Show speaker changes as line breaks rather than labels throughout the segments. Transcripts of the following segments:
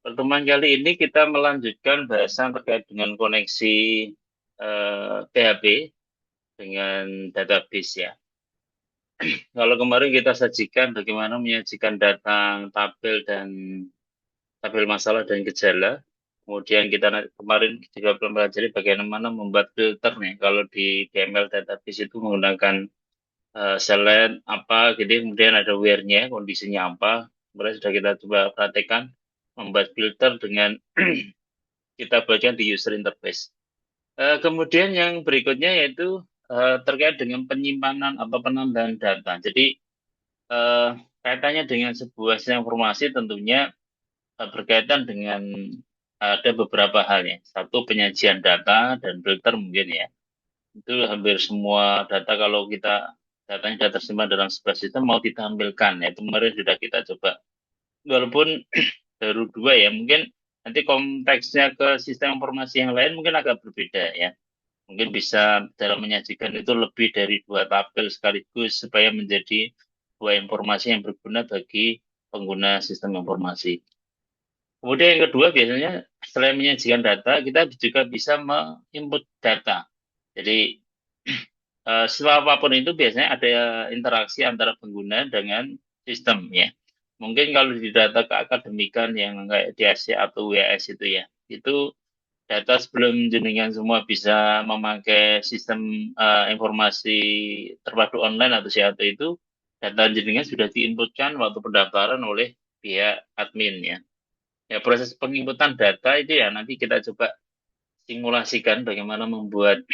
Pertemuan kali ini kita melanjutkan bahasan terkait dengan koneksi PHP dengan database ya. Kalau kemarin kita sajikan bagaimana menyajikan data tabel dan tabel masalah dan gejala. Kemudian kita kemarin juga pelajari bagaimana membuat filter nih. Kalau di DML database itu menggunakan select apa, gitu. Kemudian ada where-nya, kondisinya apa. Kemudian sudah kita coba praktekkan membuat filter dengan kita bagikan di user interface. Kemudian yang berikutnya yaitu terkait dengan penyimpanan atau penambahan data. Jadi eh, kaitannya dengan sebuah sistem informasi tentunya berkaitan dengan ada beberapa hal ya. Satu penyajian data dan filter mungkin ya. Itu hampir semua data kalau kita datanya sudah tersimpan dalam sebuah sistem mau ditampilkan ya. Itu kemarin sudah kita coba. Walaupun baru dua ya, mungkin nanti konteksnya ke sistem informasi yang lain mungkin agak berbeda ya. Mungkin bisa dalam menyajikan itu lebih dari dua tabel sekaligus supaya menjadi dua informasi yang berguna bagi pengguna sistem informasi. Kemudian yang kedua biasanya selain menyajikan data, kita juga bisa menginput data. Jadi setelah apapun itu biasanya ada interaksi antara pengguna dengan sistem ya. Mungkin kalau di data keakademikan yang kayak DAC atau WAS itu ya, itu data sebelum jenengan semua bisa memakai sistem informasi terpadu online atau CAT itu, data jenengan sudah diinputkan waktu pendaftaran oleh pihak admin ya. Ya proses penginputan data itu ya nanti kita coba simulasikan bagaimana membuat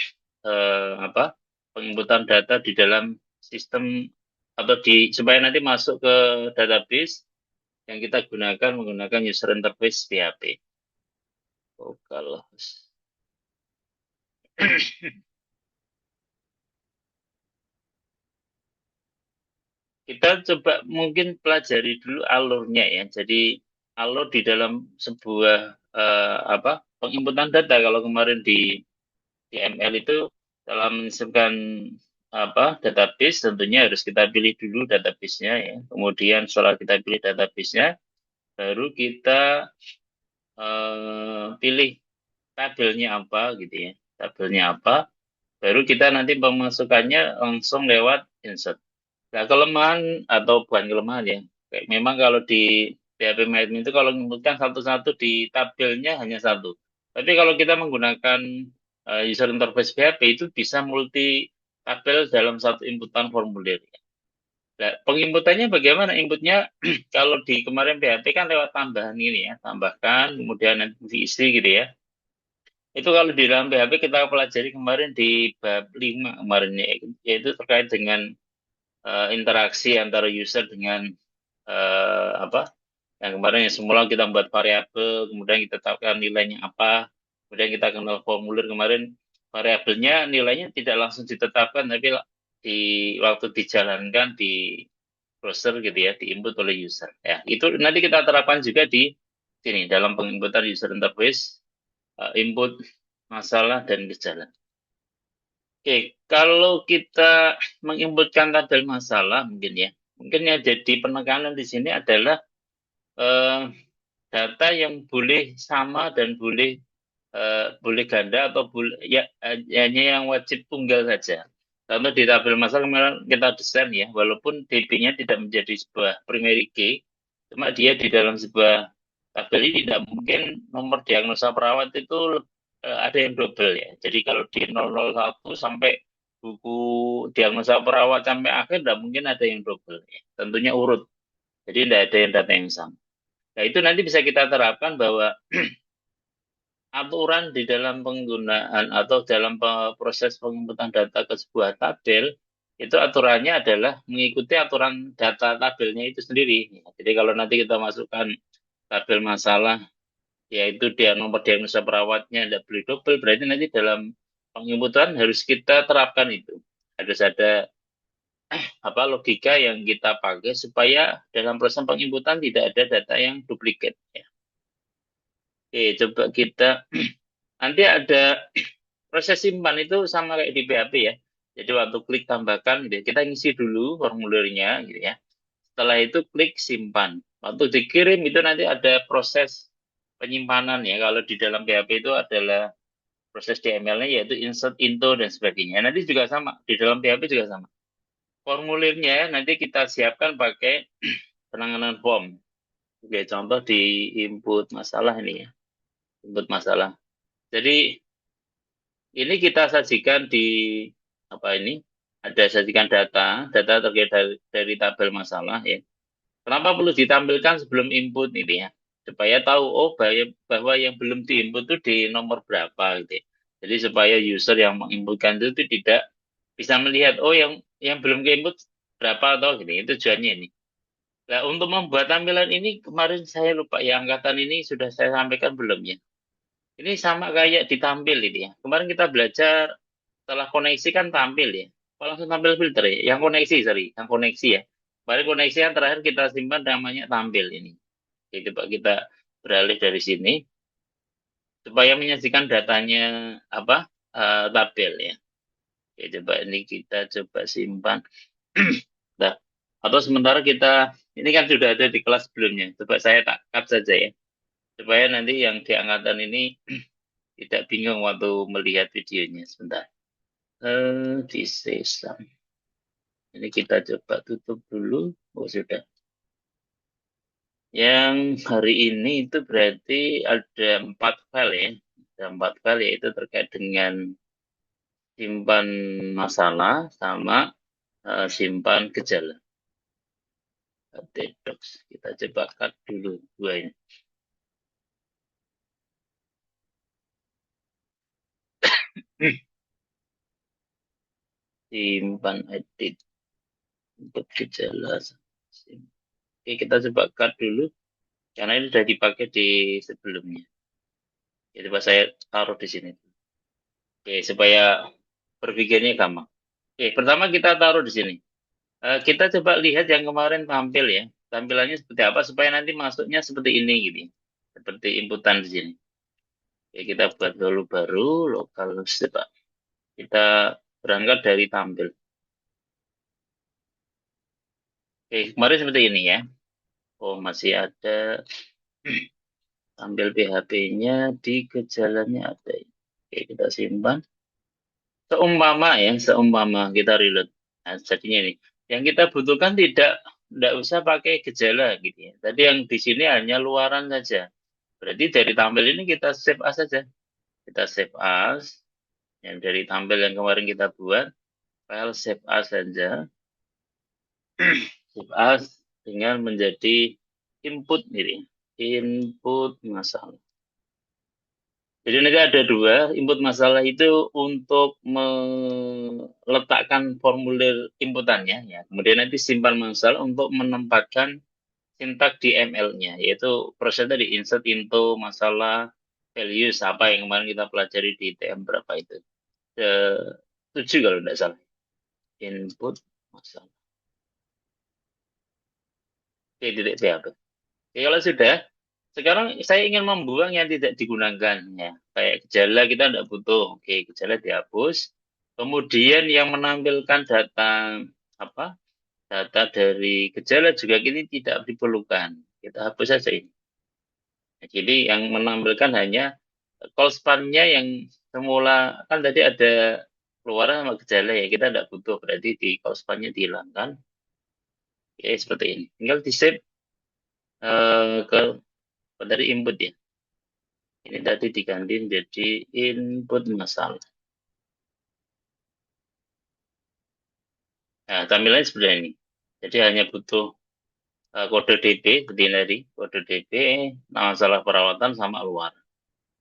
apa penginputan data di dalam sistem atau di supaya nanti masuk ke database yang kita gunakan menggunakan user interface PHP. Oh, kalau kita coba mungkin pelajari dulu alurnya ya. Jadi alur di dalam sebuah apa penginputan data kalau kemarin di ML itu dalam menyiapkan apa database tentunya harus kita pilih dulu database-nya ya. Kemudian setelah kita pilih database-nya baru kita pilih tabelnya apa gitu ya. Tabelnya apa baru kita nanti memasukkannya langsung lewat insert. Nah, kelemahan atau bukan kelemahan ya. Kayak memang kalau di PHP MyAdmin itu kalau menginputkan satu-satu di tabelnya hanya satu. Tapi kalau kita menggunakan user interface PHP itu bisa multi tabel dalam satu inputan formulir. Nah, penginputannya bagaimana? Inputnya kalau di kemarin PHP kan lewat tambahan ini ya, tambahkan, kemudian nanti diisi gitu ya. Itu kalau di dalam PHP kita pelajari kemarin di bab 5 kemarin ya, yaitu terkait dengan interaksi antara user dengan apa yang kemarin yang semula kita buat variabel kemudian kita tetapkan nilainya apa kemudian kita kenal formulir kemarin variabelnya nilainya tidak langsung ditetapkan tapi di waktu dijalankan di browser gitu ya diinput oleh user ya itu nanti kita terapkan juga di sini dalam penginputan user interface input masalah dan gejala. Oke, kalau kita menginputkan tabel masalah mungkin ya, mungkin yang jadi penekanan di sini adalah eh, data yang boleh sama dan boleh ganda atau boleh ya hanya yang wajib tunggal saja. Contoh di tabel masalah kemarin kita desain ya, walaupun DB-nya tidak menjadi sebuah primary key, cuma dia di dalam sebuah tabel ini tidak mungkin nomor diagnosa perawat itu ada yang double ya. Jadi kalau di 001 sampai buku diagnosa perawat sampai akhir tidak mungkin ada yang double ya. Tentunya urut. Jadi tidak ada yang data yang sama. Nah, itu nanti bisa kita terapkan bahwa aturan di dalam penggunaan atau dalam proses penginputan data ke sebuah tabel itu aturannya adalah mengikuti aturan data tabelnya itu sendiri. Jadi kalau nanti kita masukkan tabel masalah yaitu dia nomor diagnosa perawatnya tidak boleh double berarti nanti dalam penginputan harus kita terapkan itu. Harus ada apa logika yang kita pakai supaya dalam proses penginputan tidak ada data yang duplikat ya. Oke, coba kita nanti ada proses simpan itu sama kayak di PHP ya. Jadi waktu klik tambahkan gitu, ya, kita ngisi dulu formulirnya gitu ya. Setelah itu klik simpan. Waktu dikirim itu nanti ada proses penyimpanan ya. Kalau di dalam PHP itu adalah proses DML-nya yaitu insert, into, dan sebagainya. Nanti juga sama, di dalam PHP juga sama. Formulirnya nanti kita siapkan pakai penanganan form. Oke, contoh di input masalah ini ya. Input masalah. Jadi ini kita sajikan di apa ini? Ada sajikan data terkait dari tabel masalah ya. Kenapa perlu ditampilkan sebelum input ini ya? Supaya tahu bahwa yang belum diinput itu di nomor berapa gitu ya. Jadi supaya user yang menginputkan itu tidak bisa melihat yang belum keinput berapa atau gini. Itu tujuannya ini. Nah, untuk membuat tampilan ini kemarin saya lupa ya angkatan ini sudah saya sampaikan belum ya. Ini sama kayak ditampil ini ya. Kemarin kita belajar setelah koneksi kan tampil ya. Kok langsung tampil filter ya. Yang koneksi, sorry. Yang koneksi ya. Kemarin koneksi yang terakhir kita simpan namanya tampil ini. Jadi coba kita beralih dari sini. Supaya menyajikan datanya apa? Tabel ya. Oke, coba ini kita coba simpan. Nah, atau sementara kita, ini kan sudah ada di kelas sebelumnya. Coba saya tak cut saja ya. Supaya nanti yang di angkatan ini tidak bingung waktu melihat videonya. Sebentar. Di sesam. Ini kita coba tutup dulu. Oh, sudah. Yang hari ini itu berarti ada 4 file ya. Ada 4 file yaitu terkait dengan simpan masalah sama simpan gejala. Detox. Kita coba cut dulu dua ini. Simpan edit untuk gejala. Oke, kita coba cut dulu karena ini sudah dipakai di sebelumnya. Jadi coba saya taruh di sini. Oke, supaya berpikirnya gampang. Oke, pertama kita taruh di sini. Kita coba lihat yang kemarin tampil ya. Tampilannya seperti apa supaya nanti masuknya seperti ini gitu. Seperti inputan di sini. Oke, kita buat dulu baru local coba. Kita berangkat dari tampil. Oke, kemarin seperti ini ya. Oh, masih ada tampil PHP-nya di gejalanya ada. Oke, kita simpan. Seumpama kita reload. Nah, jadinya ini. Yang kita butuhkan tidak usah pakai gejala gitu ya. Tadi yang di sini hanya luaran saja. Berarti dari tampil ini kita save as saja. Kita save as. Yang dari tampil yang kemarin kita buat. File save as saja. Save as dengan menjadi input ini. Input masalah. Jadi nanti ada dua, input masalah itu untuk meletakkan formulir inputannya, ya. Kemudian nanti simpan masalah untuk menempatkan sintak di ML-nya, yaitu prosesnya di insert into masalah values, apa yang kemarin kita pelajari di TM berapa itu. 7 kalau tidak salah. Input masalah. Oke, titik PHP. Oke, kalau sudah, sekarang saya ingin membuang yang tidak digunakan ya. Kayak gejala kita tidak butuh. Oke, gejala dihapus. Kemudian yang menampilkan data apa? Data dari gejala juga ini tidak diperlukan. Kita hapus saja ini. Nah, jadi yang menampilkan hanya call span-nya yang semula kan tadi ada keluaran sama gejala ya. Kita tidak butuh. Berarti di call span-nya dihilangkan. Oke, seperti ini. Tinggal di save ke dari input ya. Ini tadi diganti menjadi input masalah. Nah, tampilannya seperti ini. Jadi hanya butuh kode DB, tadi kode DB, nama masalah perawatan sama luar.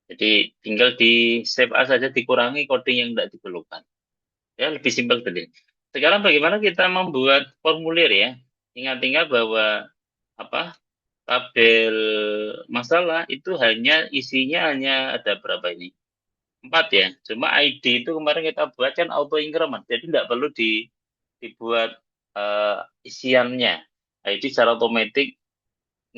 Jadi tinggal di save as saja dikurangi kode yang tidak diperlukan. Ya, lebih simpel tadi. Sekarang bagaimana kita membuat formulir ya? Ingat-ingat bahwa apa? Tabel masalah itu isinya hanya ada berapa ini? 4 ya. Cuma ID itu kemarin kita buat kan auto increment. Jadi tidak perlu dibuat isiannya. ID secara otomatis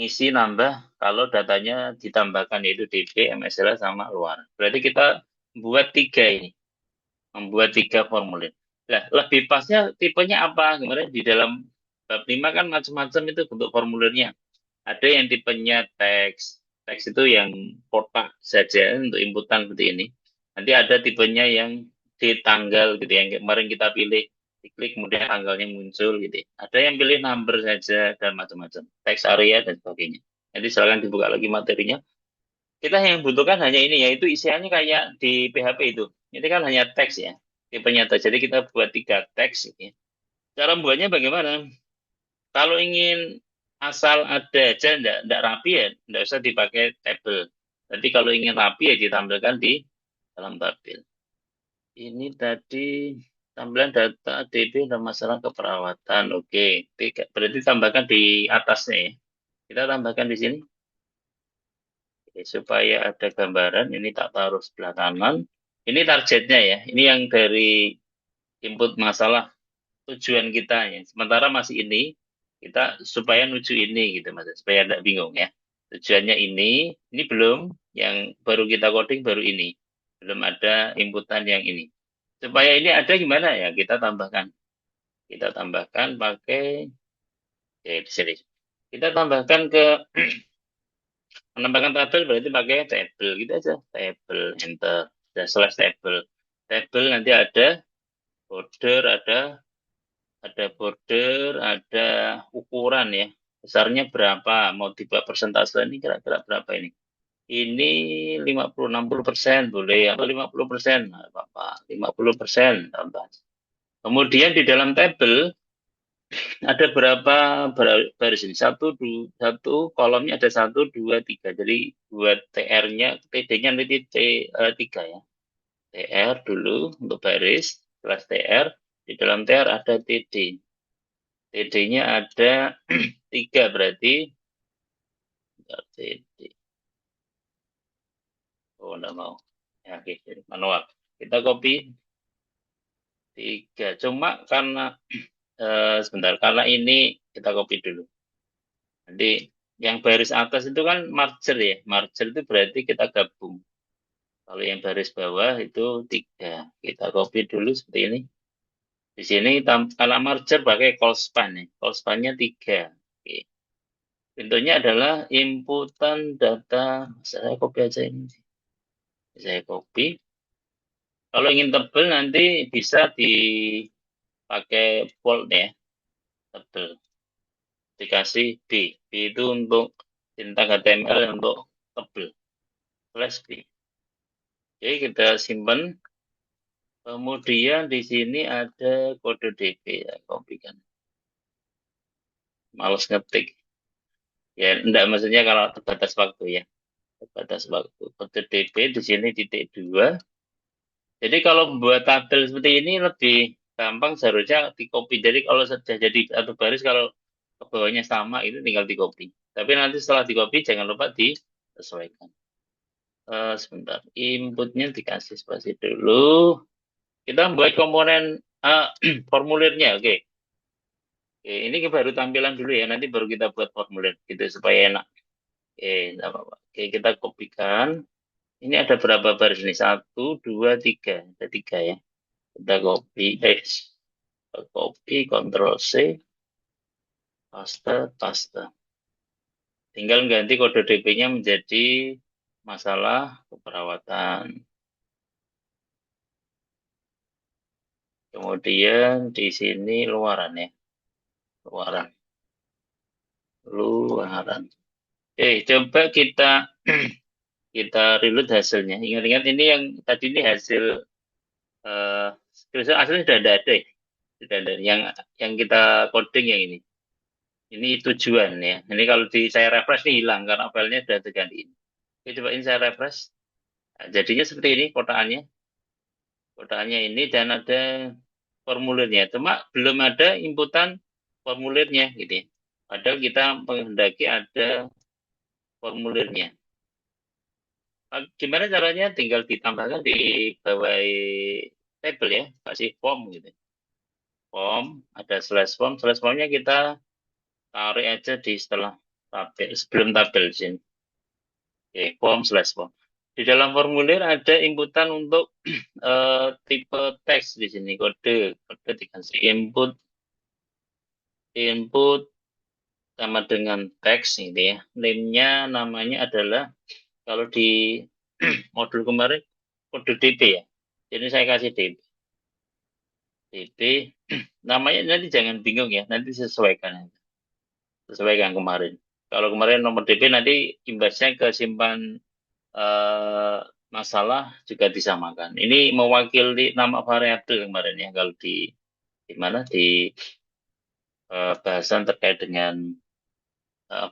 ngisi nambah kalau datanya ditambahkan yaitu DB, MSL sama luar. Berarti kita buat 3 ini. Membuat 3 formulir. Nah, lebih pasnya tipenya apa? Kemarin di dalam bab 5 kan macam-macam itu bentuk formulirnya. Ada yang tipenya teks teks itu yang kotak saja untuk inputan seperti ini. Nanti ada tipenya yang di tanggal gitu ya. Yang kemarin kita pilih, diklik kemudian tanggalnya muncul gitu ya. Ada yang pilih number saja dan macam-macam. Teks area dan sebagainya. Nanti silakan dibuka lagi materinya. Kita yang butuhkan hanya ini, yaitu isiannya kayak di PHP itu. Ini kan hanya teks ya, tipenya teks. Jadi kita buat 3 teks. Gitu ya. Cara membuatnya bagaimana? Kalau ingin asal ada aja, enggak rapi ya, enggak usah dipakai tabel. Tapi kalau ingin rapi ya ditampilkan di dalam tabel. Ini tadi tampilan data DB dan masalah keperawatan. Oke, berarti tambahkan di atasnya ya. Kita tambahkan di sini. Oke, supaya ada gambaran, ini tak taruh sebelah kanan. Ini targetnya ya. Ini yang dari input masalah tujuan kita ya. Sementara masih ini, kita supaya nuju ini gitu mas, supaya tidak bingung ya. Tujuannya ini belum, yang baru kita coding baru ini. Belum ada inputan yang ini. Supaya ini ada gimana ya, kita tambahkan. Kita tambahkan pakai, ya di sini. Kita tambahkan ke menambahkan tabel berarti pakai tabel gitu aja. Tabel, enter, dan slash tabel. Tabel nanti ada border, ada border, ada ukuran ya. Besarnya berapa? Mau dibuat persentase ini kira-kira berapa ini? Ini 50-60% boleh atau 50%? Nah, apa-apa. 50% tambah. Kemudian di dalam tabel ada berapa baris ini? Satu kolomnya ada 1, 2, 3. Jadi buat TR-nya, TD-nya nanti T3 ya. TR dulu untuk baris, kelas TR. Di dalam TR ada TD. TD-nya ada 3 berarti. TD. Oh, enggak mau. Ya, oke, manual. Kita copy 3. Cuma karena, sebentar, karena ini kita copy dulu. Nanti yang baris atas itu kan marger ya. Marger itu berarti kita gabung. Kalau yang baris bawah itu 3. Kita copy dulu seperti ini. Di sini kalau merger pakai call span ya. Call span-nya 3. Oke. Bentuknya adalah inputan data. Saya copy aja ini. Saya copy. Kalau ingin tebel nanti bisa dipakai bold ya. Tebel. Dikasih B. B itu untuk tintang HTML untuk tebel. Slash B. Oke, kita simpan. Kemudian di sini ada kode DB ya, kopikan. Males ngetik. Ya, enggak maksudnya kalau terbatas waktu ya. Terbatas waktu. Kode DB di sini titik 2. Jadi kalau membuat tabel seperti ini lebih gampang seharusnya di copy. Jadi kalau sudah jadi satu baris kalau ke bawahnya sama itu tinggal di copy. Tapi nanti setelah di copy jangan lupa disesuaikan. Sebentar, inputnya dikasih spasi dulu. Kita membuat komponen formulirnya, oke. Oke, ini baru tampilan dulu ya, nanti baru kita buat formulir gitu supaya enak. Oke, enggak apa-apa. Oke, kita kopikan. Ini ada berapa baris nih? 1, 2, 3. Ada 3 ya. Kita copy, Ctrl C, paste. Tinggal ganti kode DP-nya menjadi masalah keperawatan. Kemudian di sini luaran ya. Luaran. Oke, coba kita reload hasilnya. Ingat-ingat ini yang tadi ini hasil screenshot aslinya sudah ada ya. Sudah ada yang kita coding yang ini. Ini tujuan ya. Ini kalau saya refresh ini hilang karena filenya sudah terganti. Oke, coba ini saya refresh. Nah, jadinya seperti ini kotakannya. Kotakannya ini dan ada formulirnya. Cuma belum ada inputan formulirnya gitu ya. Padahal kita menghendaki ada formulirnya. Gimana caranya? Tinggal ditambahkan di bawah table ya, kasih form gitu. Form, ada slash formnya kita tarik aja di setelah tabel, sebelum tabel sini. Oke, form. Di dalam formulir ada inputan untuk tipe teks di sini, kode dikasih input sama dengan teks ini ya. Name-nya namanya adalah kalau di modul kemarin kode DP ya. Jadi saya kasih DP. DP namanya nanti jangan bingung ya, nanti sesuaikan. Sesuaikan kemarin. Kalau kemarin nomor DP nanti imbasnya ke simpan eh, masalah juga disamakan. Ini mewakili nama variabel kemarin ya kalau di mana di bahasan terkait dengan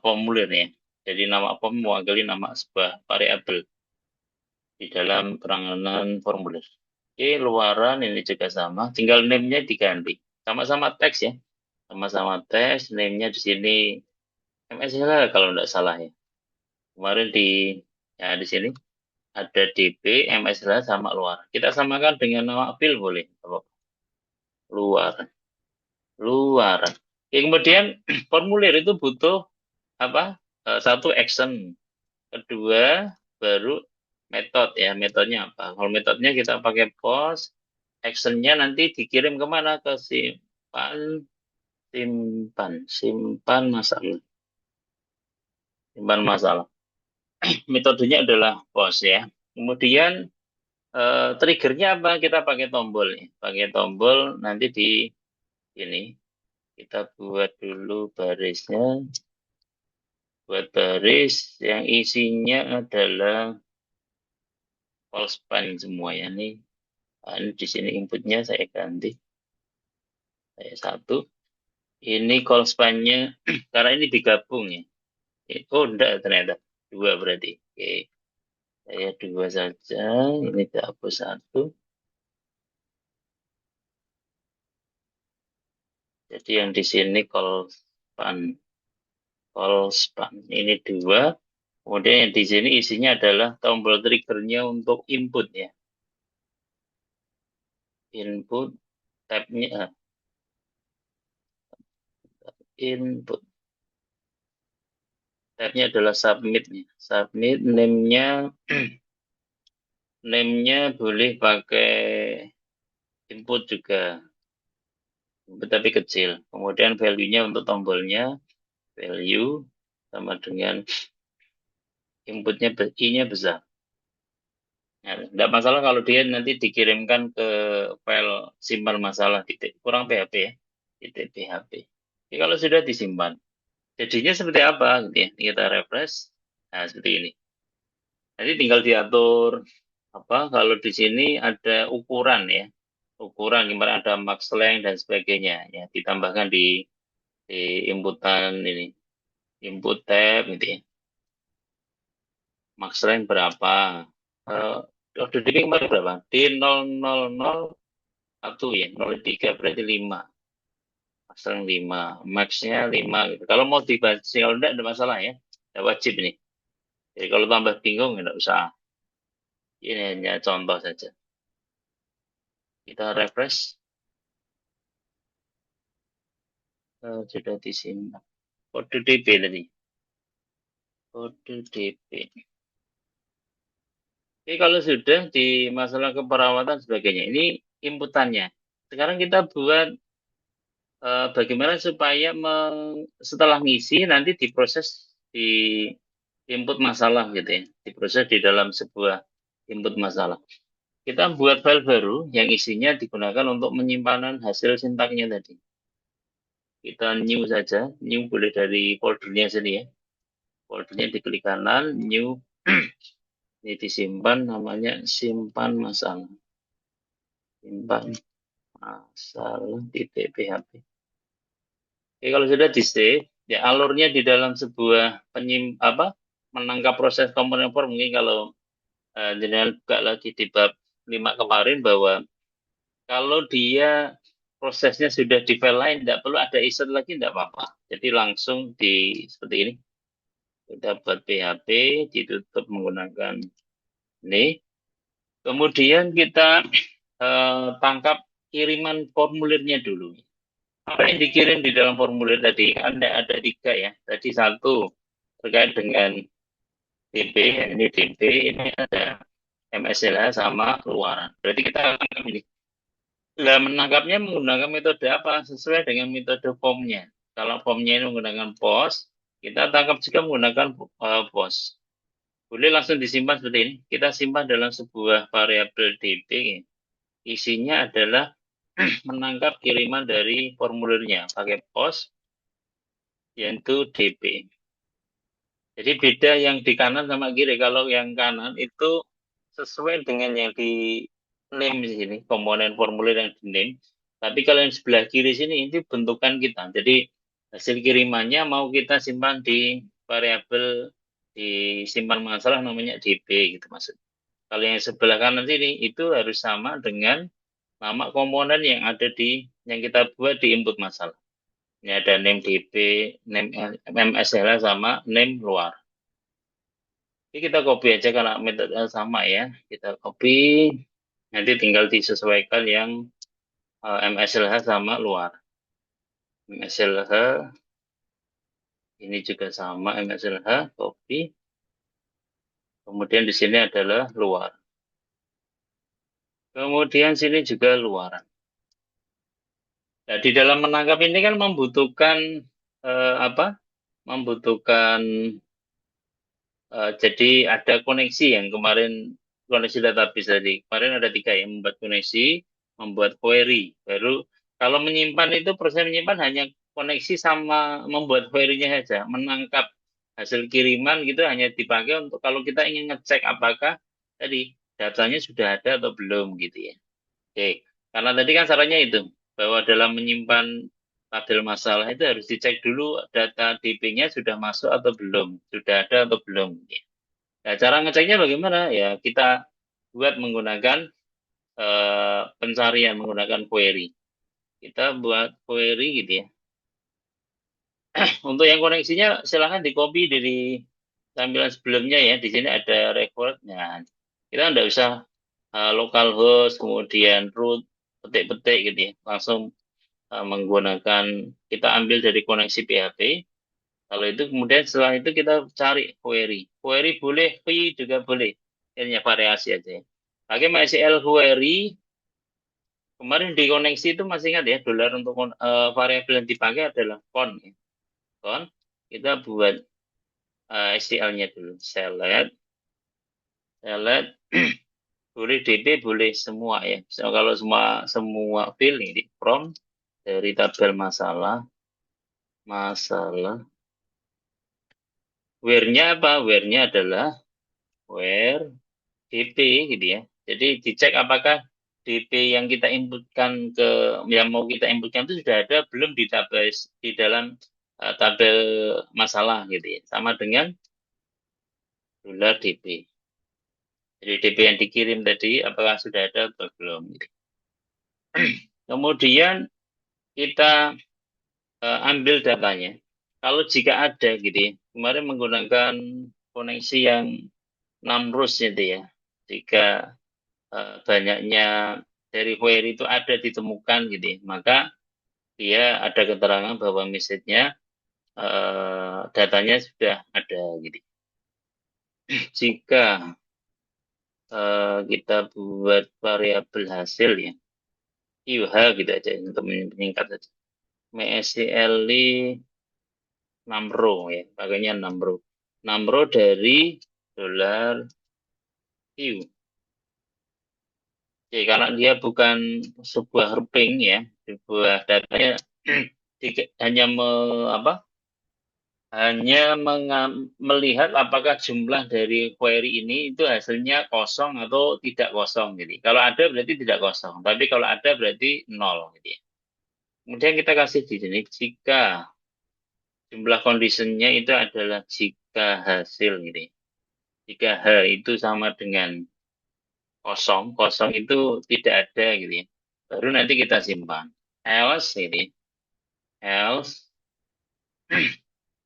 formulir ya. Jadi nama form mewakili nama sebuah variabel di dalam penanganan formulir. Oke, luaran ini juga sama, tinggal name-nya diganti. Sama-sama teks ya. Sama-sama teks, name-nya di sini MSL kalau tidak salah ya. Kemarin di sini ada DP, MSL sama luar. Kita samakan dengan nama field boleh. Luar, luar. Oke, kemudian formulir itu butuh apa? Satu action, kedua baru metode ya. Metodenya apa? Kalau metodenya kita pakai post, actionnya nanti dikirim kemana? Ke simpan, simpan masalah. Simpan masalah. Metodenya adalah post ya. Kemudian triggernya apa? Kita pakai tombol nih. Pakai tombol nanti di ini kita buat dulu barisnya. Buat baris yang isinya adalah call span semua ya nih. Ini di sini inputnya saya ganti. Saya satu. Ini call span-nya karena ini digabung ya. Oh enggak ternyata dua berarti. Oke. Saya dua saja. Ini dihapus satu. Jadi yang di sini call span ini dua. Kemudian yang di sini isinya adalah tombol triggernya untuk input ya. Input tabnya input tabnya adalah submit nya. Submit name-nya boleh pakai input juga, tapi kecil. Kemudian value-nya untuk tombolnya value sama dengan inputnya i-nya besar. Nah, tidak masalah kalau dia nanti dikirimkan ke file simpan masalah titik kurang PHP ya, titik PHP. Jadi kalau sudah disimpan, jadinya seperti apa gitu ya? Kita refresh, nah seperti ini. Nanti tinggal diatur apa? Kalau di sini ada ukuran ya, ukuran gimana ada max length dan sebagainya ya, ditambahkan di inputan ini, input tab gitu ya. Max length berapa? Eh, order debit kemarin berapa? Di 000 1 ya, 03 berarti 5. Pasang 5, max-nya 5 gitu. Kalau mau dibaca, kalau enggak ada masalah ya. Tidak wajib ini. Jadi kalau tambah bingung, enggak usah. Ini hanya contoh saja. Kita refresh. Sudah di sini. Kode DP tadi. Kode DP. Oke, kalau sudah di masalah keperawatan sebagainya, ini inputannya. Sekarang kita buat bagaimana supaya setelah ngisi nanti diproses di input masalah gitu ya. Diproses di dalam sebuah input masalah. Kita buat file baru yang isinya digunakan untuk penyimpanan hasil sintaknya tadi. Kita new saja, new boleh dari foldernya sini ya. Foldernya diklik kanan, new, ini disimpan namanya simpan masalah. Simpan masalah titik PHP. Oke, kalau sudah di save, ya alurnya di dalam sebuah menangkap proses komponen form mungkin kalau jenengan buka lagi di bab 5 kemarin bahwa kalau dia prosesnya sudah di file lain, tidak perlu ada insert lagi, tidak apa-apa. Jadi langsung di seperti ini. Kita buat PHP, ditutup menggunakan ini. Kemudian kita tangkap kiriman formulirnya dulu. Apa yang dikirim di dalam formulir tadi? Ada 3 ya. Tadi satu terkait dengan DP, ini DP, ini ada MSLH sama keluaran. Berarti kita tangkap ini. Nah, menangkapnya menggunakan metode apa? Sesuai dengan metode formnya. Kalau formnya ini menggunakan POS, kita tangkap juga menggunakan POS. Boleh langsung disimpan seperti ini. Kita simpan dalam sebuah variabel DB. Isinya adalah menangkap kiriman dari formulirnya pakai POS, yaitu DB. Jadi beda yang di kanan sama kiri. Kalau yang kanan itu sesuai dengan yang di name di sini, komponen formulir yang di name. Tapi kalau yang sebelah kiri sini ini bentukan kita. Jadi hasil kirimannya mau kita simpan di variabel di simpan masalah namanya DB gitu maksud. Kalau yang sebelah kanan sini itu harus sama dengan nama komponen yang ada di yang kita buat di input masalah. Ini ada name DB, name MSL sama name luar. Ini kita copy aja karena metode sama ya. Kita copy, nanti tinggal disesuaikan yang MSLH sama luar. MSLH, ini juga sama MSLH, copy. Kemudian di sini adalah luar. Kemudian sini juga luaran. Nah, di dalam menangkap ini kan membutuhkan apa? Membutuhkan jadi ada koneksi yang kemarin koneksi database tadi. Kemarin ada 3 yang membuat koneksi, membuat query. Baru kalau menyimpan itu proses menyimpan hanya koneksi sama membuat query-nya saja. Menangkap hasil kiriman gitu hanya dipakai untuk kalau kita ingin ngecek apakah tadi datanya sudah ada atau belum gitu ya. Oke, karena tadi kan sarannya itu bahwa dalam menyimpan tabel masalah itu harus dicek dulu data DP-nya sudah masuk atau belum, sudah ada atau belum. Nah, cara ngeceknya bagaimana? Ya, kita buat menggunakan pencarian menggunakan query. Kita buat query gitu ya. Untuk yang koneksinya silahkan di copy dari tampilan sebelumnya ya. Di sini ada recordnya. Kita nggak usah localhost, kemudian root, petik-petik gitu ya. Langsung menggunakan, kita ambil dari koneksi PHP. Kalau itu kemudian setelah itu kita cari query. Query boleh, P juga boleh. Ini variasi aja ya. Pakai MySQL query, kemarin di koneksi itu masih ingat ya, dolar untuk variabel yang dipakai adalah con. Ya. Con, kita buat SQL-nya dulu. Select, boleh DB, boleh semua ya. So, kalau semua field ini from dari tabel masalah. Where-nya apa? Where-nya adalah where DP gitu ya. Jadi dicek apakah DP yang kita inputkan ke yang mau kita inputkan itu sudah ada belum di database di dalam tabel masalah gitu ya. Sama dengan dolar DP. Jadi DP yang dikirim tadi apakah sudah ada atau belum gitu. Kemudian kita ambil datanya. Kalau jika ada gitu ya. Kemarin menggunakan koneksi yang Namrus itu ya. Jika banyaknya dari query itu ada ditemukan gitu ya, maka dia ada keterangan bahwa message-nya datanya sudah ada gitu. Jika kita buat variabel hasil ya, UH gitu aja untuk menyingkat saja. MySQL Namro ya, pakainya Namro. Namro dari dolar Q. Oke, karena dia bukan sebuah grouping ya, sebuah datanya hanya apa, hanya melihat apakah jumlah dari query ini itu hasilnya kosong atau tidak kosong gitu. Kalau ada berarti tidak kosong, tapi kalau ada berarti nol gitu ya. Kemudian kita kasih di sini jika jumlah conditionnya itu adalah jika hasil gitu ya. Jika H itu sama dengan kosong, kosong itu tidak ada gitu ya. Baru nanti kita simpan. Else ini, else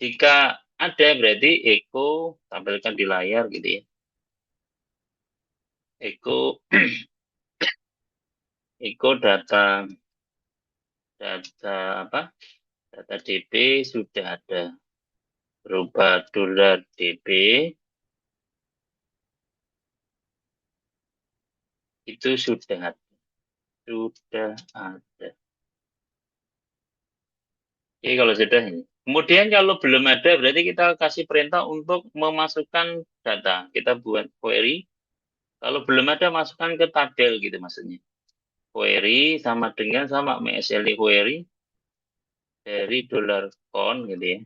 jika ada berarti echo tampilkan di layar gitu ya. Echo echo data apa? Data DB sudah ada berubah dolar DB itu sudah ada. Jadi kalau sudah ini. Kemudian kalau belum ada, berarti kita kasih perintah untuk memasukkan data. Kita buat query. Kalau belum ada, masukkan ke tabel gitu maksudnya. Query sama dengan sama MySQL query dari $con gitu ya.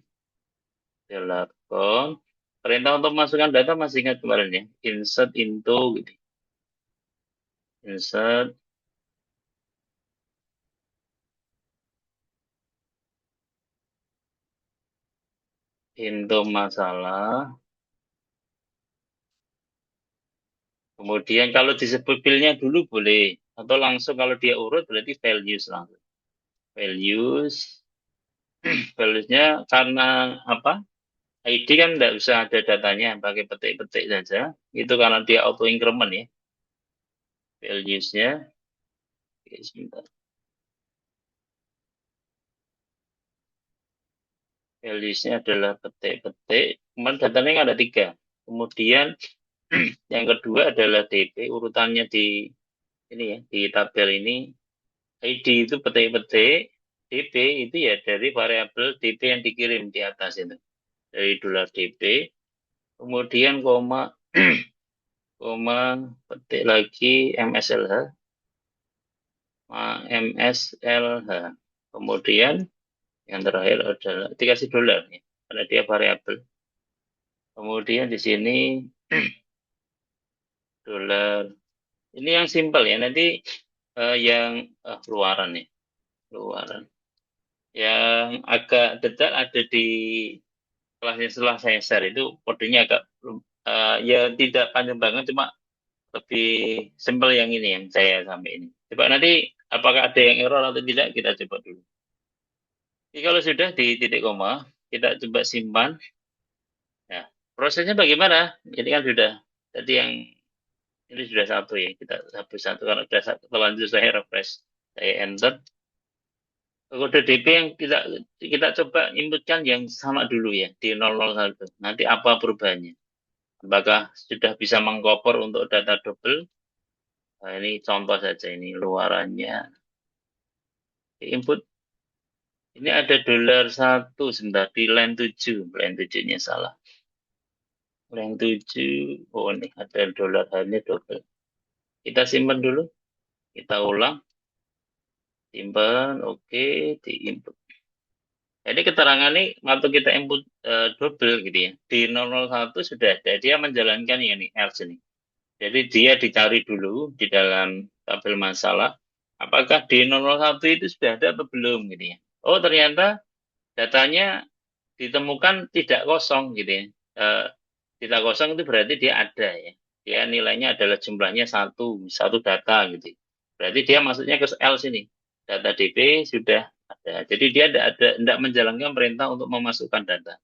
$con. Perintah untuk masukkan data masih ingat kemarin ya. Insert into gitu. Insert into masalah. Kemudian kalau disebut filenya dulu boleh. Atau langsung kalau dia urut berarti values langsung. Values. Valuesnya karena apa? ID kan tidak bisa ada datanya, pakai petik-petik saja. Itu karena dia auto increment ya. Values-nya. Oke, sebentar. Values-nya adalah petik-petik. Kemudian datanya kan ada tiga. Kemudian yang kedua adalah DP. Urutannya di ini ya, di tabel ini. ID itu petik-petik. DP itu ya dari variabel DP yang dikirim di atas itu. Dari $DP. Kemudian koma, koma, petik lagi MSLH. MSLH. Kemudian yang terakhir adalah dikasih dolar ya, karena dia variabel. Kemudian di sini dolar. Ini yang simpel ya. Nanti yang luaran ya, luaran. Yang agak detail ada di kelasnya setelah saya share itu kodenya agak ya tidak panjang banget, cuma lebih simpel yang ini yang saya sampai ini. Coba nanti apakah ada yang error atau tidak kita coba dulu. Jadi kalau sudah di titik koma, kita coba simpan. Ya, prosesnya bagaimana? Ini kan sudah, tadi yang ini sudah satu ya, kita hapus satu karena sudah satu. Terlanjur saya refresh, saya enter. Kode DP yang kita coba inputkan yang sama dulu ya, di 001. Nanti apa perubahannya? Apakah sudah bisa mengcover untuk data double? Nah, ini contoh saja ini luarannya. Input ini ada $1 sebentar di line 7-nya salah. Line 7, oh ini ada dolar hanya double. Kita simpan dulu, kita ulang, simpan, oke, di input. Jadi keterangan ini waktu kita input double gitu ya. Di 001 sudah ada, dia menjalankan ini else ini. Jadi dia dicari dulu di dalam tabel masalah, apakah di 001 itu sudah ada atau belum gitu ya. Oh ternyata datanya ditemukan tidak kosong gitu ya. Tidak kosong itu berarti dia ada ya. Dia nilainya adalah jumlahnya satu data gitu. Berarti dia masuknya ke L sini. Data DP sudah ada. Jadi dia tidak menjalankan perintah untuk memasukkan data.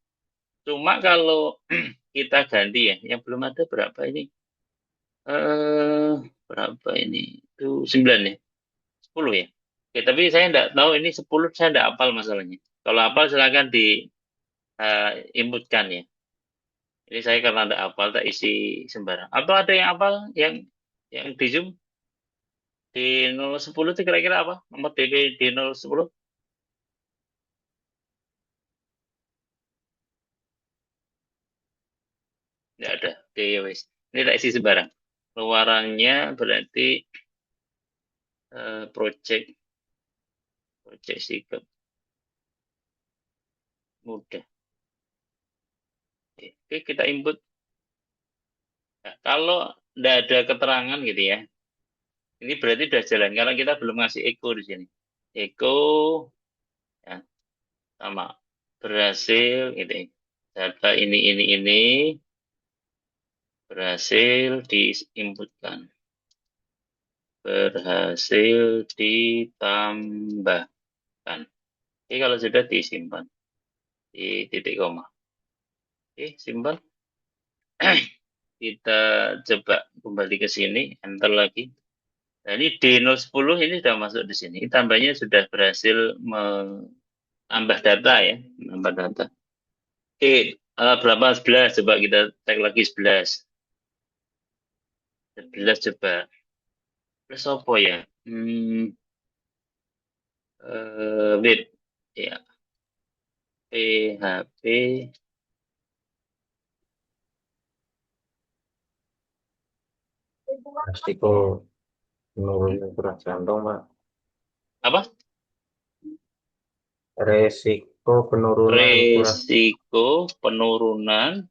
Cuma kalau kita ganti ya, yang belum ada berapa ini? Eh, berapa ini? Itu 9 ya? 10 ya? Oke, tapi saya tidak tahu ini 10 saya tidak hafal masalahnya. Kalau hafal silakan di inputkan ya. Ini saya karena ada hafal tak isi sembarang. Atau ada yang hafal yang di Zoom di 010 itu kira-kira apa? Nomor DP di 010? Tidak ada. Oke, ya wes. Ini tak isi sembarang. Luarannya berarti project sikap mudah. Oke, kita input. Nah, kalau tidak ada keterangan gitu ya, ini berarti sudah jalan. Karena kita belum ngasih echo di sini. Echo ya, sama berhasil gitu ya. Data ini berhasil diinputkan. Berhasil ditambahkan. Oke, kalau sudah disimpan di titik koma. Oke, simpan. Kita coba kembali ke sini, enter lagi. Nah, ini D010 ini sudah masuk di sini. Tambahnya sudah berhasil menambah data ya, menambah data. Oke, berapa 11? Coba kita cek lagi 11. 11 coba. Plus apa ya? Wait. Ya. PHP
Resiko menurunnya curah jantung, Pak.
apa?
Resiko penurunan
Risiko penurunan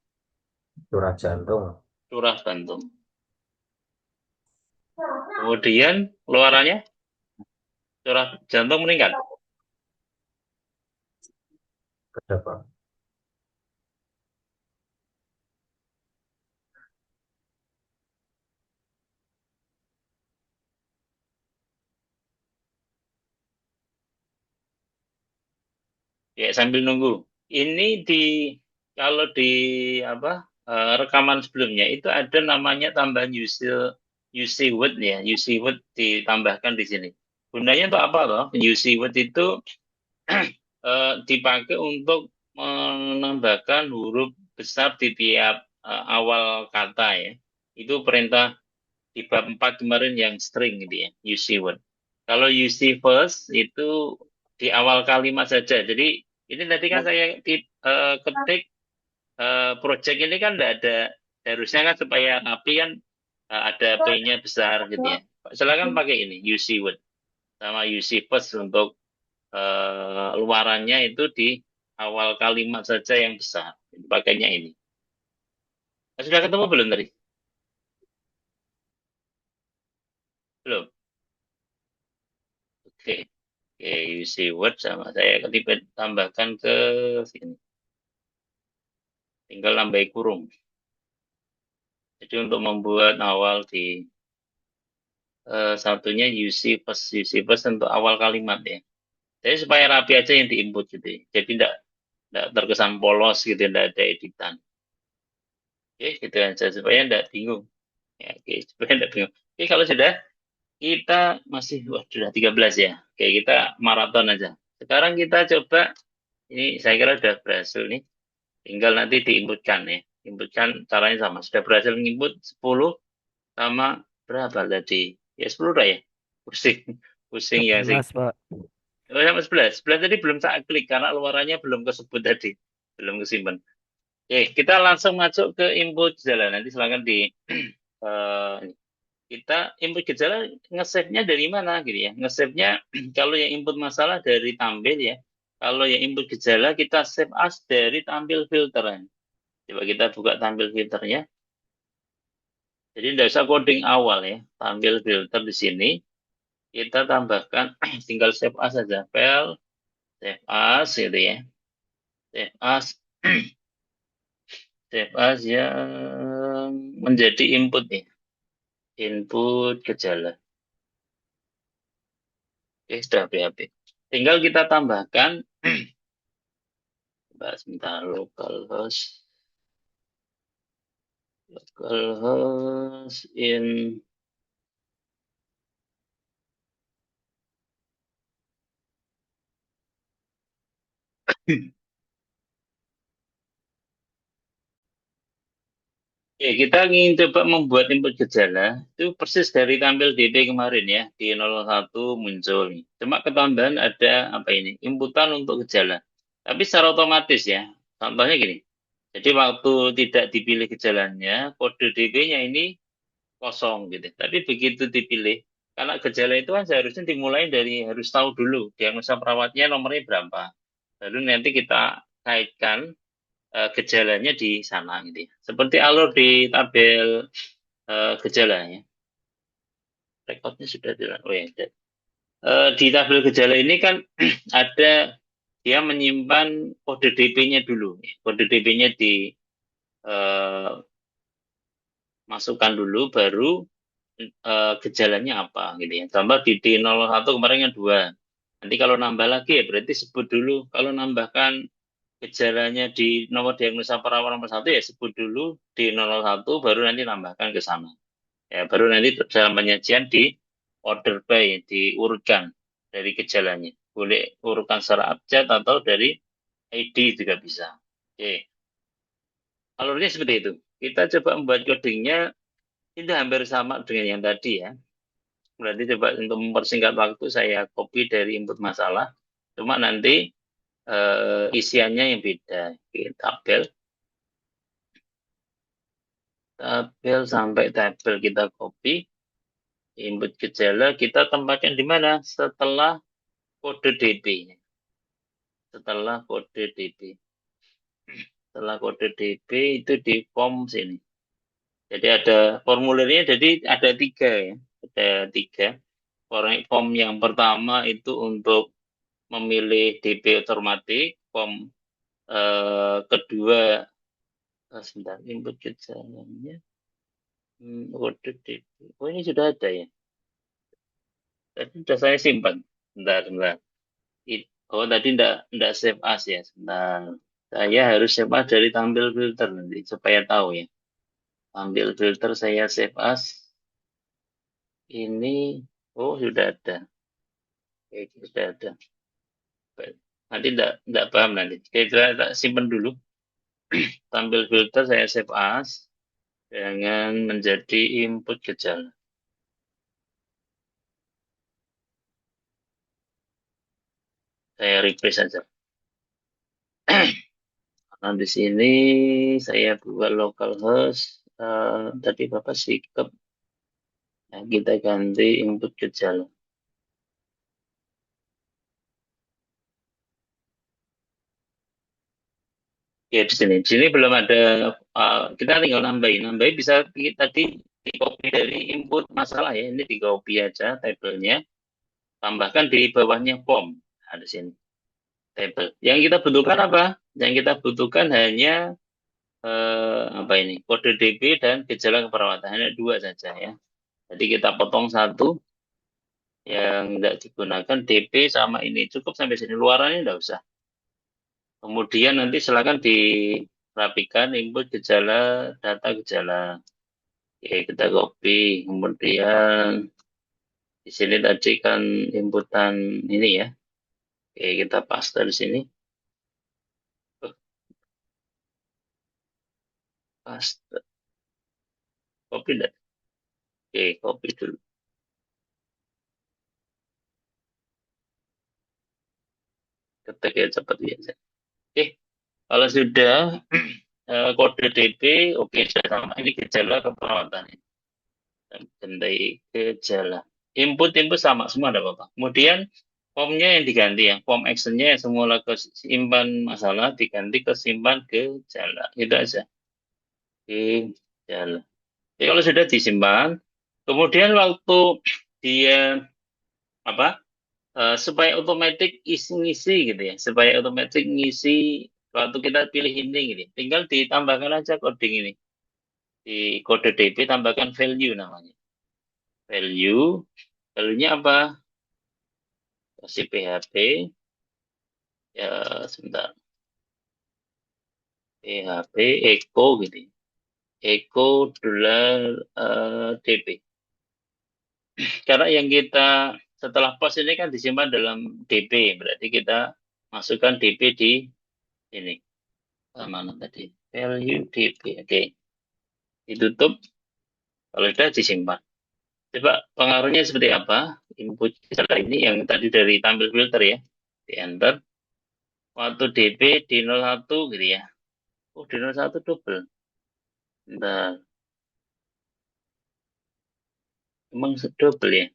curah jantung.
curah jantung. Kemudian keluarannya curah jantung meningkat.
Kenapa?
Ya, sambil nunggu. Ini kalau di apa rekaman sebelumnya itu ada namanya tambahan UC Wood ya, UC Wood ditambahkan di sini. Gunanya untuk apa loh? UC Wood itu dipakai untuk menambahkan huruf besar di tiap awal kata ya. Itu perintah di bab 4 kemarin yang string gitu ya, UC Wood. Kalau UC first itu di awal kalimat saja. Jadi ini tadi kan saya ketik project ini kan tidak ada, harusnya kan supaya rapi kan ada P-nya besar gitu ya. Silakan pakai ini UC Wood sama UC first untuk luarannya itu di awal kalimat saja yang besar. Pakainya ini. Sudah ketemu belum tadi? Belum. Oke. Oke, UC Word sama saya ketika tambahkan ke sini. Tinggal nambahi kurung. Jadi untuk membuat awal di satunya UC first untuk awal kalimat ya. Jadi supaya rapi aja yang diinput gitu ya. Jadi tidak terkesan polos gitu, tidak ada editan. Oke, gitu aja supaya tidak bingung. Ya, oke, supaya tidak bingung. Oke, kalau sudah kita masih wah, sudah 13 ya. Oke, kita maraton aja. Sekarang kita coba ini saya kira sudah berhasil nih. Tinggal nanti diinputkan ya. Inputkan caranya sama. Sudah berhasil menginput 10 sama berapa tadi? Ya 10 dah ya. Pusing. Pusing ya sih.
11, Pak.
Oh, sama 11. 11 tadi belum saya klik karena luarannya belum kesebut tadi. Belum kesimpan. Oke, kita langsung masuk ke input gejala. Nanti silakan di kita input gejala nge-save-nya dari mana gitu ya. Nge-save-nya kalau yang input masalah dari tampil ya. Kalau yang input gejala kita save as dari tampil filteran. Coba kita buka tampil filternya. Jadi tidak usah coding awal ya. Tampil filter di sini. Kita tambahkan tinggal save as saja. File, save as gitu ya. Save as. Save as yang menjadi input nih. Input gejala. Oke, sudah PHP. Tinggal kita tambahkan. Sebentar, localhost in. Oke, kita ingin coba membuat input gejala itu persis dari tampil DP kemarin ya di 001 muncul. Cuma ketambahan ada apa ini? Inputan untuk gejala. Tapi secara otomatis ya. Contohnya gini. Jadi waktu tidak dipilih gejalanya, kode DP-nya ini kosong gitu. Tapi begitu dipilih, karena gejala itu kan seharusnya dimulai dari harus tahu dulu diagnosa perawatnya nomornya berapa. Lalu nanti kita kaitkan gejalanya di sana gitu ya. Seperti alur di tabel gejalanya. Rekodnya sudah di oh ya, ada. Di tabel gejala ini kan ada dia menyimpan kode DP-nya dulu. Kode DP-nya dimasukkan dulu, baru gejalanya apa gitu ya. Contoh di D01 kemarin yang 2. Nanti kalau nambah lagi ya berarti sebut dulu. Kalau nambahkan gejalanya di nomor diagnosa perawat nomor 1 ya sebut dulu D01 baru nanti nambahkan ke sana. Ya, baru nanti dalam penyajian di order by, diurutkan dari gejalanya. Boleh urutkan secara abjad atau dari ID juga bisa. Oke. Alurnya seperti itu. Kita coba membuat codingnya itu hampir sama dengan yang tadi ya. Berarti coba untuk mempersingkat waktu saya copy dari input masalah. Cuma nanti isiannya yang beda. Oke, tabel sampai tabel kita copy, input gejala kita tempatkan di mana? Setelah kode DP. Setelah kode DP. Setelah kode DP itu di form sini. Jadi ada formulirnya, jadi ada tiga ya. Ada tiga. Form yang pertama itu untuk memilih DP otomatis. Form kedua, sebentar, input gejalanya. Kode DP. Oh, ini sudah ada ya. Tadi sudah saya simpan. Bentar, bentar. Oh, tadi enggak save as ya. Sebentar. Saya harus save as dari tampil filter nanti supaya tahu ya. Ambil filter saya save as. Ini, oh sudah ada. Oke, sudah ada. Baik. Nanti enggak paham nanti. Oke, kita simpan dulu. Tampil filter saya save as dengan menjadi input gejala. Saya refresh saja. Nah, di sini saya buat localhost. Tadi Bapak sikap. Nah, kita ganti input gejala. Ya, di sini. Di sini belum ada. Kita tinggal nambahin bisa tadi di copy dari input masalah ya. Ini di copy aja tabelnya. Tambahkan di bawahnya form. Nah, di sini. Tabel. Yang kita butuhkan apa? Yang kita butuhkan hanya apa ini? Kode DB dan gejala keperawatan. Hanya dua saja ya. Jadi kita potong satu yang tidak digunakan DP sama ini. Cukup sampai sini. Luarannya tidak usah. Kemudian nanti silakan dirapikan input gejala, data gejala. Oke, kita copy. Kemudian di sini tadi kan inputan ini ya. Oke, kita paste di sini. Paste. Copy enggak? Oke, copy dulu. Ketik ya cepat biasa. Oke, kalau sudah kode DP, oke, sudah sama. Ini gejala keperawatan. Tandai gejala. Input sama semua ada apa-apa. Kemudian formnya yang diganti ya. Form actionnya yang semula ke simpan masalah diganti ke simpan gejala. Itu aja. Gejala. Jadi kalau sudah disimpan, kemudian waktu dia apa supaya otomatis ngisi gitu ya, supaya otomatis ngisi waktu kita pilih ini gitu. Tinggal ditambahkan aja coding ini. Di kode DP tambahkan value namanya. Value, value-nya apa? Kasih PHP, ya sebentar. PHP Echo gitu ya. Echo dolar DP. Karena yang kita setelah post ini kan disimpan dalam DP, berarti kita masukkan DP di ini. Mana tadi? Value DP. Oke. Ditutup. Kalau sudah disimpan. Coba pengaruhnya seperti apa? Input gejala ini yang tadi dari tampil filter ya. Di enter. Waktu DP di 01 gitu ya. Oh, di 01 double. Bentar. Emang double ya?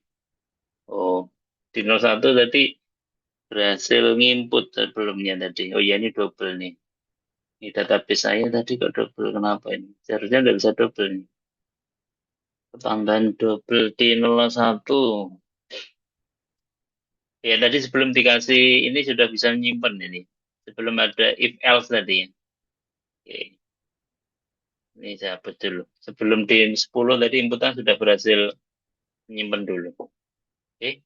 Oh, di 01 tadi berhasil nginput sebelumnya tadi. Oh iya, ini double nih. Ini database saya tadi kok double. Kenapa ini? Seharusnya nggak bisa double nih. Tambahan double di 01. Ya, tadi sebelum dikasih ini sudah bisa nyimpen ini. Sebelum ada if else tadi ya. Oke. Ini saya hapus dulu. Sebelum di 10 tadi inputan sudah berhasil menyimpan dulu. Oke.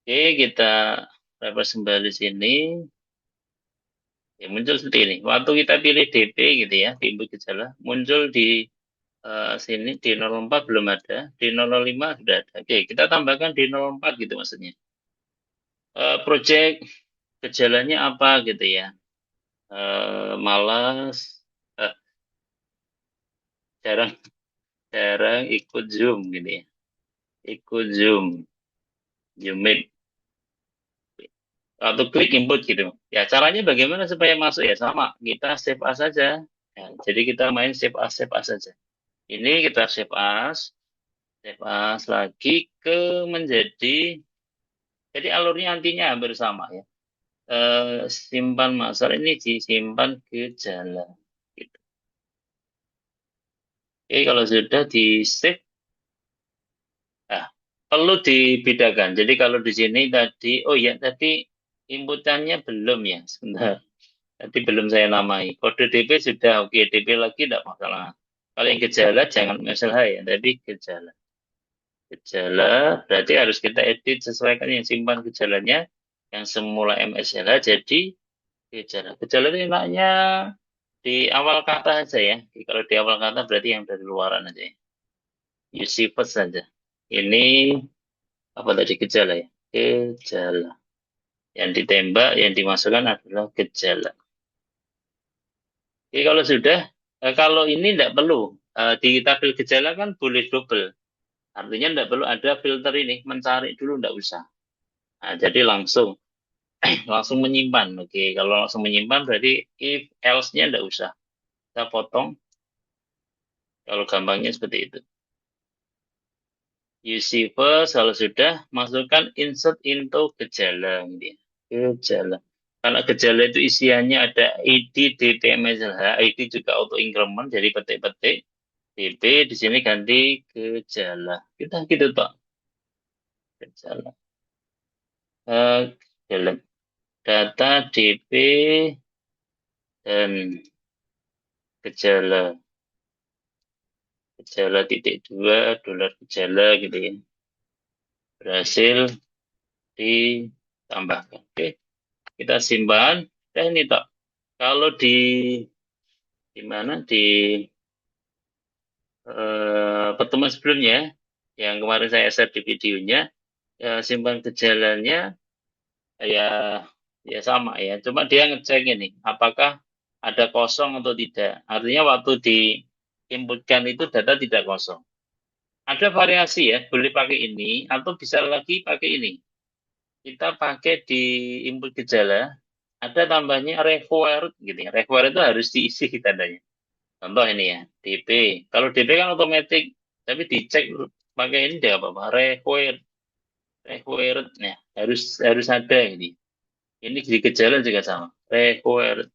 Oke, kita refresh kembali sini. Ya, muncul seperti ini. Waktu kita pilih DP gitu ya, di input gejala, muncul di sini di 04 belum ada, di 005 sudah ada. Oke, kita tambahkan di 04 gitu maksudnya. Project gejalanya apa gitu ya. Malas, eh, jarang jarang ikut Zoom gitu ya. Ikut Zoom, Zoom meet. atau klik input gitu. Ya, caranya bagaimana supaya masuk ya sama, kita save as saja. Ya, jadi kita main save as saja. Ini kita save as lagi ke menjadi, jadi alurnya nantinya hampir sama ya. Simpan masalah ini disimpan gejala. Gitu. Oke, kalau sudah di save, nah, perlu dibedakan. Jadi kalau di sini tadi, oh ya tadi inputannya belum ya, sebentar. Tadi belum saya namai. Kode DP sudah oke, DP lagi tidak masalah. Kalau yang gejala jangan MSLH ya, tapi gejala. Gejala berarti harus kita edit sesuaikan yang simpan gejalanya. Yang semula MSLH jadi gejala. Gejala itu enaknya di awal kata aja ya. Kalau di awal kata berarti yang dari luaran aja ya. Use first saja. Ini apa tadi gejala ya? Gejala. Yang ditembak, yang dimasukkan adalah gejala. Jadi kalau sudah, kalau ini tidak perlu. Di tabel gejala kan boleh double. Artinya tidak perlu ada filter ini, mencari dulu tidak usah. Nah, jadi langsung langsung menyimpan. Oke, kalau langsung menyimpan berarti if else-nya tidak usah. Kita potong. Kalau gampangnya seperti itu. Use first, kalau sudah masukkan insert into gejala. Gitu ya. Gejala. Karena gejala itu isiannya ada ID, DP, MSLH, ID juga auto increment, jadi petik-petik. DP di sini ganti gejala. Kita gitu toh. Gejala. Gejala. Data DP dan gejala. Gejala titik dua, dolar gejala gitu ya. Berhasil ditambahkan. Oke, kita simpan. Dan ini toh. Kalau di mana di pertemuan sebelumnya yang kemarin saya share di videonya, simpan gejalanya ya ya sama ya. Cuma dia ngecek ini apakah ada kosong atau tidak. Artinya waktu diinputkan itu data tidak kosong. Ada variasi ya, boleh pakai ini atau bisa lagi pakai ini. Kita pakai di input gejala, ada tambahnya required gitu ya. Required itu harus diisi tandanya. Contoh ini ya, DP. Kalau DP kan otomatis, tapi dicek pakai ini tidak apa-apa. Required, required, ya harus harus ada ini. Ini di gejala juga sama. Required.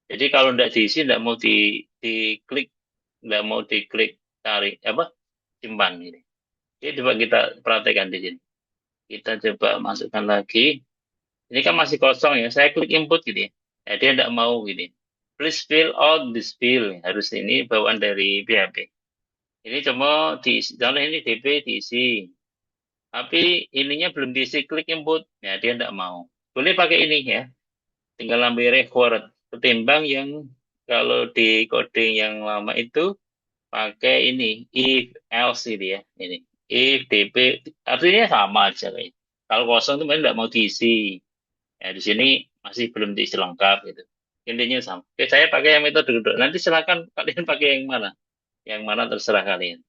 Jadi kalau tidak diisi, tidak mau diklik, tidak mau diklik tarik apa simpan ini. Jadi coba kita perhatikan di sini. Kita coba masukkan lagi. Ini kan masih kosong ya. Saya klik input gitu ya. Dia tidak mau gitu. Please fill out this field. Harus ini bawaan dari PHP. Ini cuma diisi. Contoh ini DP diisi. Tapi ininya belum diisi. Klik input. Ya, dia tidak mau. Boleh pakai ini ya. Tinggal ambil record. Ketimbang yang kalau di coding yang lama itu pakai ini. If else gitu ya. Ini. If DP. Artinya sama aja kayak. Kalau kosong itu memang tidak mau diisi. Ya, di sini masih belum diisi lengkap gitu. Intinya sama. Oke, saya pakai yang metode duduk. Nanti silakan kalian pakai yang mana. Yang mana terserah kalian.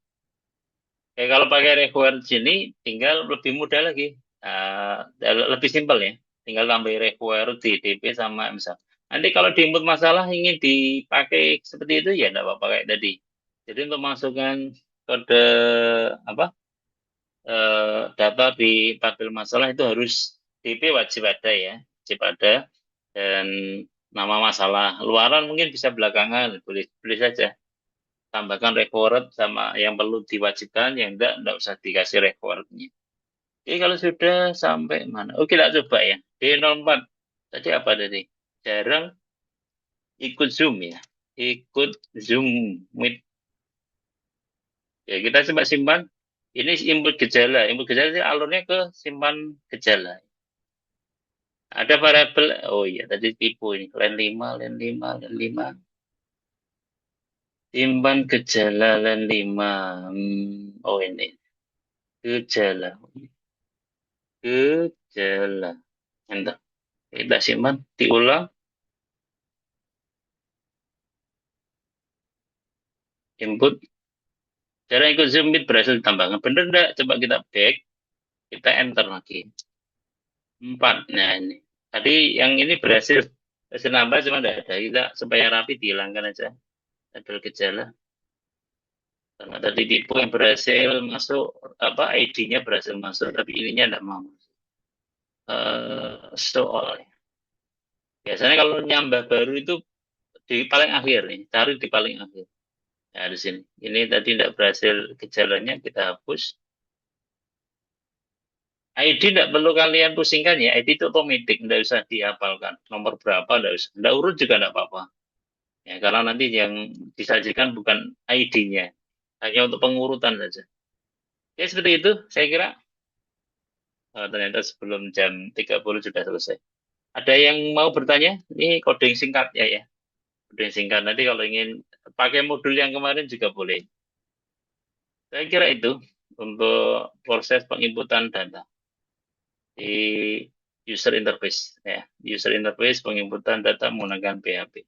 Oke, kalau pakai require di sini tinggal lebih mudah lagi. Lebih simpel ya. Tinggal tambah require di DP sama misal. Nanti kalau di input masalah ingin dipakai seperti itu ya enggak apa-apa kayak tadi. Jadi untuk masukkan kode apa data di tabel masalah itu harus DP wajib ada ya, wajib ada dan nama masalah. Luaran mungkin bisa belakangan, boleh boleh saja. Tambahkan record sama yang perlu diwajibkan, yang enggak usah dikasih recordnya. Jadi kalau sudah sampai mana? Oke, kita coba ya. D04. Tadi apa tadi? Jarang ikut Zoom ya. Ikut Zoom Meet. Ya, kita coba simpan. Ini input gejala. Input gejala itu alurnya ke simpan gejala. Ada variabel, oh iya tadi tipu ini, len 5, len 5, len 5. Simpan gejala len 5. Oh ini, gejala. Gejala. Entah, kita simpan, diulang, input. Cara ikut Zoom Meet berhasil ditambahkan. Bener enggak? Coba kita back, kita enter lagi. 4, nah ini. Tadi yang ini berhasil nambah cuma tidak ada. Kita supaya rapi dihilangkan aja. Label gejala. Karena tadi tipe yang berhasil masuk apa ID-nya berhasil masuk tapi ininya tidak mau. Soal biasanya kalau nyambah baru itu di paling akhir nih, cari di paling akhir. Nah, di sini. Ini tadi tidak berhasil gejalanya kita hapus. ID tidak perlu kalian pusingkan ya, ID itu otomatis, tidak usah dihafalkan. Nomor berapa, tidak usah. Tidak urut juga tidak apa-apa. Ya, karena nanti yang disajikan bukan ID-nya, hanya untuk pengurutan saja. Ya, seperti itu, saya kira. Ternyata sebelum jam 30 sudah selesai. Ada yang mau bertanya? Ini coding singkat ya. Coding singkat. Nanti kalau ingin pakai modul yang kemarin juga boleh. Saya kira itu untuk proses penginputan data di user interface. Ya. User interface penginputan data menggunakan PHP.